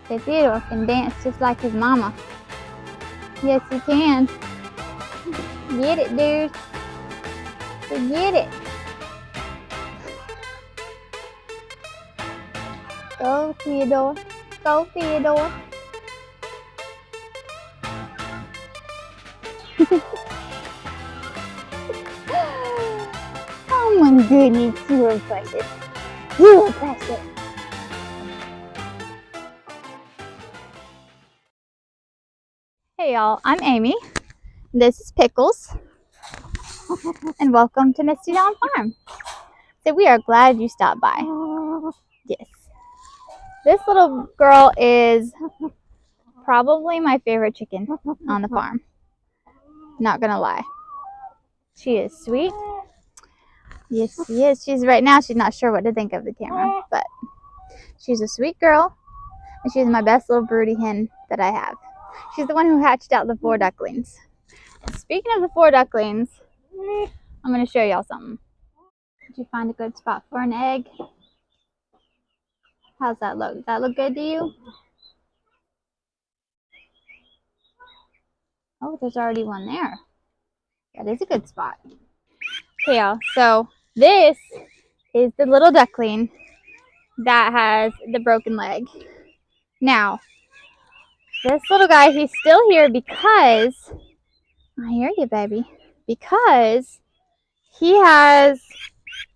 Say Theodore can dance just like his mama. Yes, he can. Get it, dude. Get it. Go, Theodore. Go, Theodore. Oh my goodness, you are precious. You are precious. Hey y'all, I'm Amy. This is Pickles. And welcome to Misty Farm. So we are glad you stopped by. Yes. This little girl is probably my favorite chicken on the farm. Not gonna lie. She is sweet. Yes, she is. She's not sure what to think of the camera, but she's a sweet girl, and she's my best little broody hen that I have. She's the one who hatched out the 4 ducklings. And speaking of the 4 ducklings, I'm gonna show y'all something. Did you find a good spot for an egg? How's that look? Does that look good to you? Oh, there's already one there. That is a good spot. Okay, y'all. So this is the little duckling that has the broken leg. Now, this little guy, he's still here because, I hear you, baby, because he has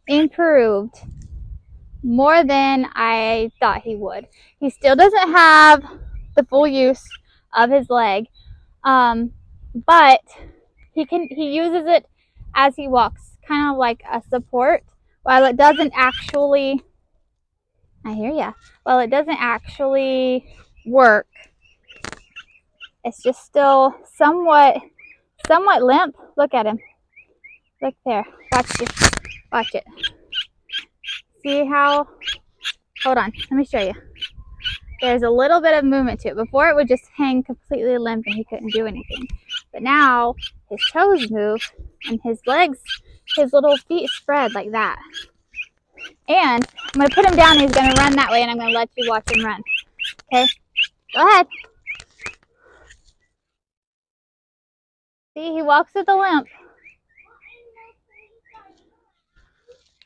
improved more than I thought he would. He still doesn't have the full use of his leg, but he uses it as he walks, kind of like a support. While it doesn't actually, I hear ya. While it doesn't actually work, it's just still somewhat limp. Look at him. Look there. Watch it. See how? Hold on. Let me show you. There's a little bit of movement to it. Before it would just hang completely limp and he couldn't do anything. But now his toes move and his legs, his little feet spread like that. And I'm going to put him down and he's going to run that way and I'm going to let you watch him run. Okay? Go ahead. See, he walks with a limp.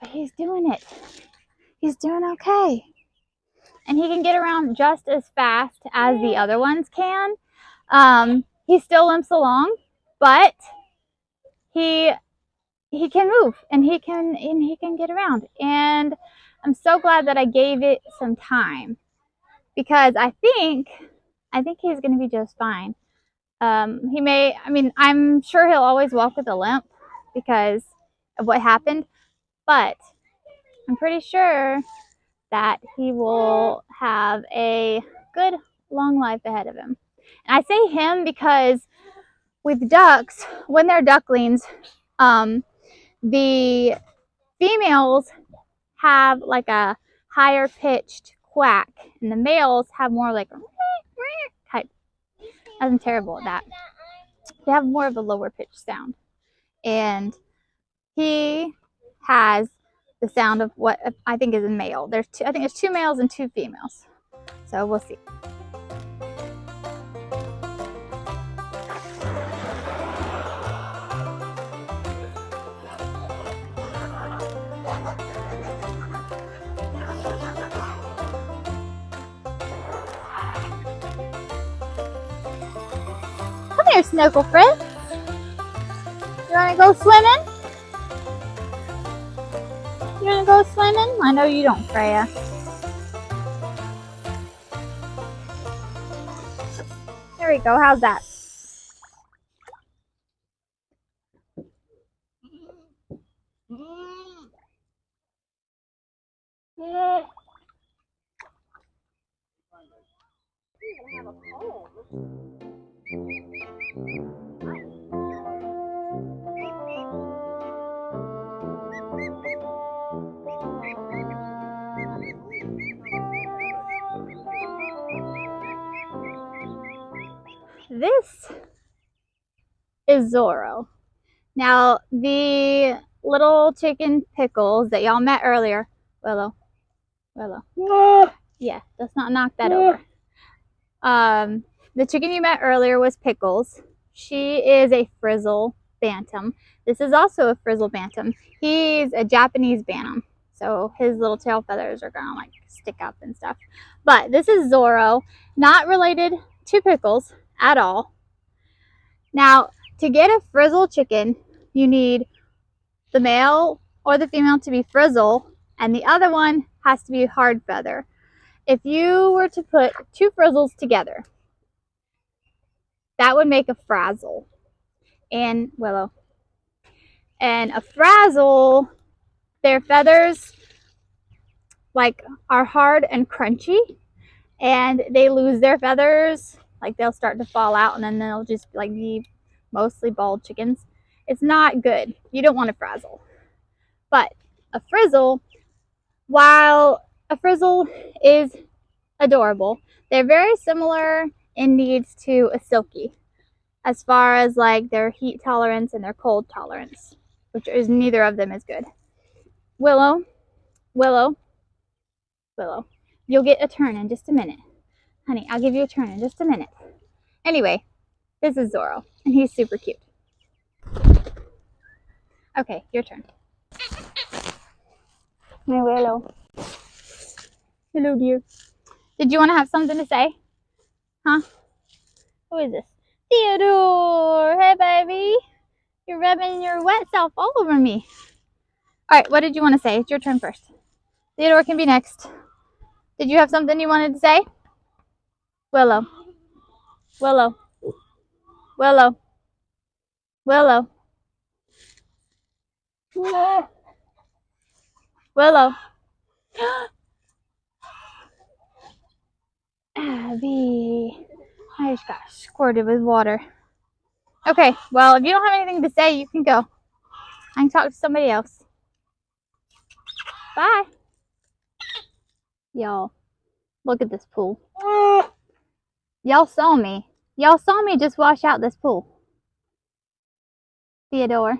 But he's doing it. He's doing okay. And he can get around just as fast as the other ones can. He still limps along, but he can move and he can get around. And I'm so glad that I gave it some time because I think he's going to be just fine. I'm sure he'll always walk with a limp because of what happened, but I'm pretty sure that he will have a good long life ahead of him. And I say him because with ducks, when they're ducklings, the females have like a higher pitched quack and the males have more like type. I'm terrible at that. They have more of a lower pitched sound. And he has the sound of what I think is a male. I think there's 2 males and 2 females. So we'll see. Come here, Snuggle Friend. You want to go swimming? You want to go swimming? I know you don't, Freya. There we go. How's that? This is Zorro. Now, the little chicken Pickles that y'all met earlier, Willow. Yeah, let's not knock that over. The chicken you met earlier was Pickles. She is a Frizzle Bantam. This is also a Frizzle Bantam. He's a Japanese Bantam, so his little tail feathers are gonna like stick up and stuff. But this is Zorro, not related to Pickles at all. Now, to get a Frizzle chicken, you need the male or the female to be Frizzle, and the other one has to be hard feather. If you were to put two Frizzles together, that would make a Frazzle and Willow. And a Frazzle, their feathers like are hard and crunchy, and they lose their feathers. Like they'll start to fall out, and then they'll just like be mostly bald chickens. It's not good. You don't want a Frazzle. But a Frizzle, while a Frizzle is adorable, they're very similar in needs to a Silky, as far as like their heat tolerance and their cold tolerance, which is neither of them is good. Willow, Willow, Willow. You'll get a turn in just a minute. Honey, I'll give you a turn in just a minute. Anyway, this is Zorro, and he's super cute. Okay, your turn. My Willow. Hello, dear. Did you want to have something to say? Huh? Who is this? Theodore! Hey, baby! You're rubbing your wet self all over me. Alright, what did you want to say? It's your turn first. Theodore can be next. Did you have something you wanted to say? Willow. Willow. Willow. Willow. Willow. Abby. I just got squirted with water. Okay, well, if you don't have anything to say, you can go. I can talk to somebody else. Bye. Y'all, look at this pool. Y'all saw me. Y'all saw me just wash out this pool. Theodore.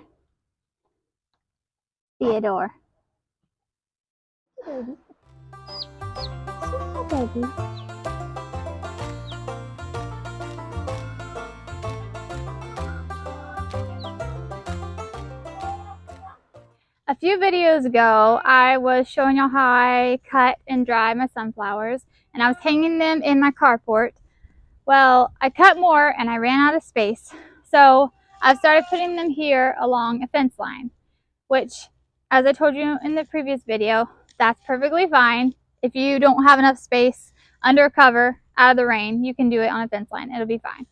Theodore. Baby. Baby. A few videos ago, I was showing y'all how I cut and dry my sunflowers, and I was hanging them in my carport. Well, I cut more and I ran out of space, so I've started putting them here along a fence line, which, as I told you in the previous video, that's perfectly fine. If you don't have enough space under cover, out of the rain, you can do it on a fence line. It'll be fine.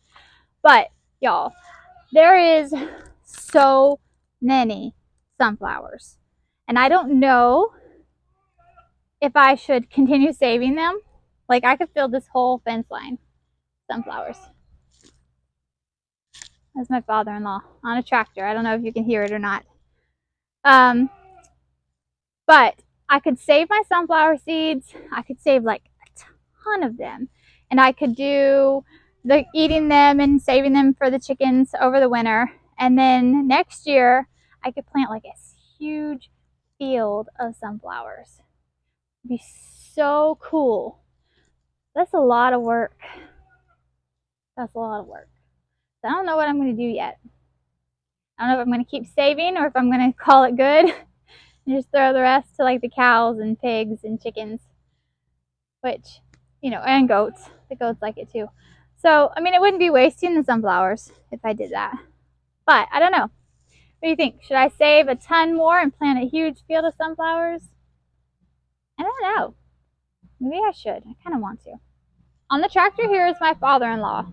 But, y'all, there is so many sunflowers, and I don't know if I should continue saving them. Like, I could fill this whole fence line sunflowers. That's my father-in-law on a tractor. I don't know if you can hear it or not. But I could save my sunflower seeds. I could save like a ton of them, and I could do the eating them and saving them for the chickens over the winter, and then next year I could plant like a huge field of sunflowers. It'd be so cool. That's a lot of work. That's a lot of work. So I don't know what I'm going to do yet. I don't know if I'm going to keep saving or if I'm going to call it good and just throw the rest to like the cows and pigs and chickens, which, you know, and goats. The goats like it too. So, I mean, it wouldn't be wasting the sunflowers if I did that. But I don't know. What do you think? Should I save a ton more and plant a huge field of sunflowers? I don't know. Maybe I should. I kind of want to. On the tractor here is my father-in-law.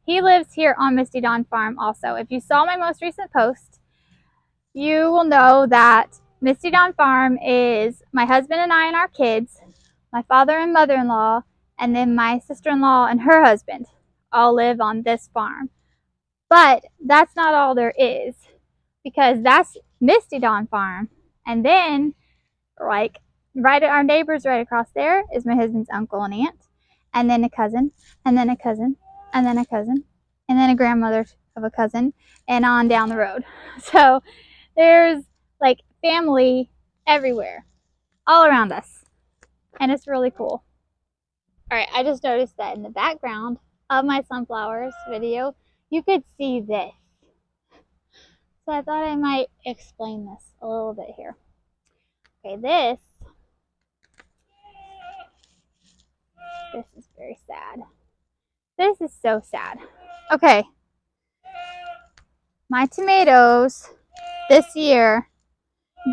He lives here on Misty Dawn Farm also. If you saw my most recent post, you will know that Misty Dawn Farm is my husband and I and our kids, my father and mother-in-law, and then my sister-in-law and her husband all live on this farm. But that's not all there is, because that's Misty Dawn Farm. And then, like, right at our neighbors right across there is my husband's uncle and aunt, and then a cousin, and then a cousin, and then a cousin, and then a grandmother of a cousin, and on down the road. So there's like family everywhere, all around us, and it's really cool. Alright, I just noticed that in the background of my sunflowers video, you could see this. So I thought I might explain this a little bit here. Okay, this is very sad. This is so sad. Okay, my tomatoes this year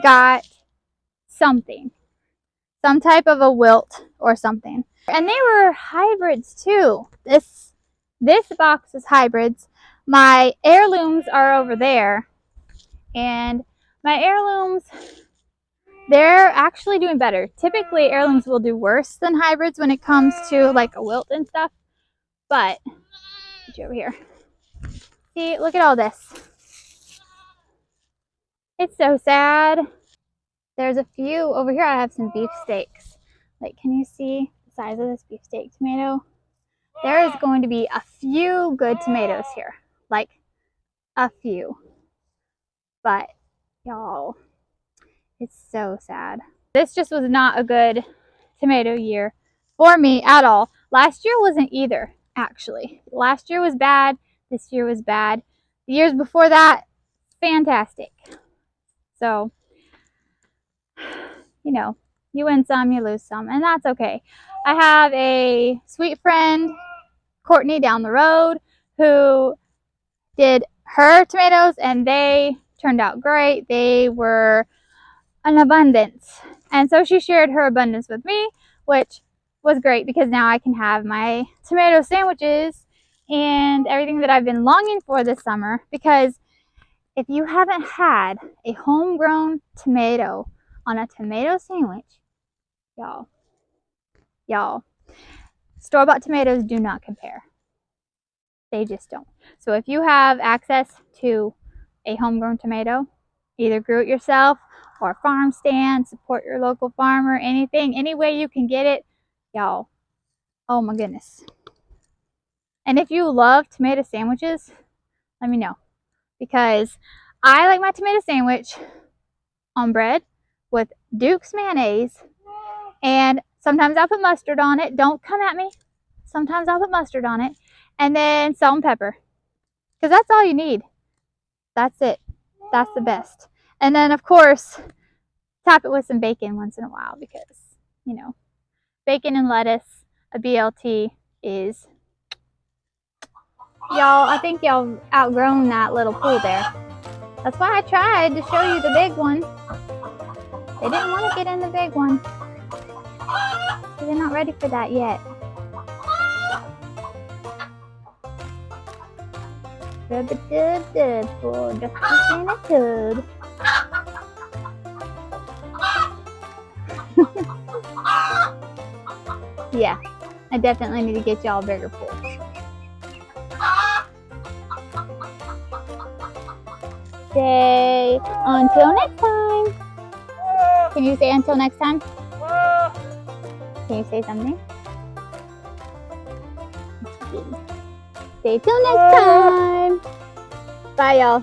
got something, some type of a wilt or something. And they were hybrids too. This box is hybrids. My heirlooms are over there. And my heirlooms, they're actually doing better. Typically, heirlooms will do worse than hybrids when it comes to like a wilt and stuff. But, get you over here. See, look at all this. It's so sad. There's a few over here. I have some beefsteaks. Like, can you see the size of this beefsteak tomato? There is going to be a few good tomatoes here. Like, a few. But, y'all, it's so sad. This just was not a good tomato year for me at all. Last year wasn't either, actually. Last year was bad. This year was bad. The years before that, fantastic. So, you know, you win some, you lose some, and that's okay. I have a sweet friend, Courtney, down the road, who did her tomatoes, and they turned out great. They were an abundance. And so she shared her abundance with me, which was great because now I can have my tomato sandwiches and everything that I've been longing for this summer. Because if you haven't had a homegrown tomato on a tomato sandwich, y'all, store-bought tomatoes do not compare. They just don't. So if you have access to a homegrown tomato, either grew it yourself or farm stand, support your local farmer, anything, any way you can get it, y'all, oh my goodness. And if you love tomato sandwiches, let me know, because I like my tomato sandwich on bread with Duke's mayonnaise, and sometimes I'll put mustard on it. Don't come at me. Sometimes I'll put mustard on it, and then salt and pepper, because that's all you need. That's it. That's the best. And then, of course, top it with some bacon once in a while because, you know, bacon and lettuce, a BLT is... Y'all, I think y'all outgrown that little pool there. That's why I tried to show you the big one. They didn't want to get in the big one. So they're not ready for that yet. Rub-a-dub-dub for Duckling in a tub. Yeah, I definitely need to get y'all a bigger pool. Say until next time. Can you say until next time? Can you say something? Say till next time. Bye, y'all.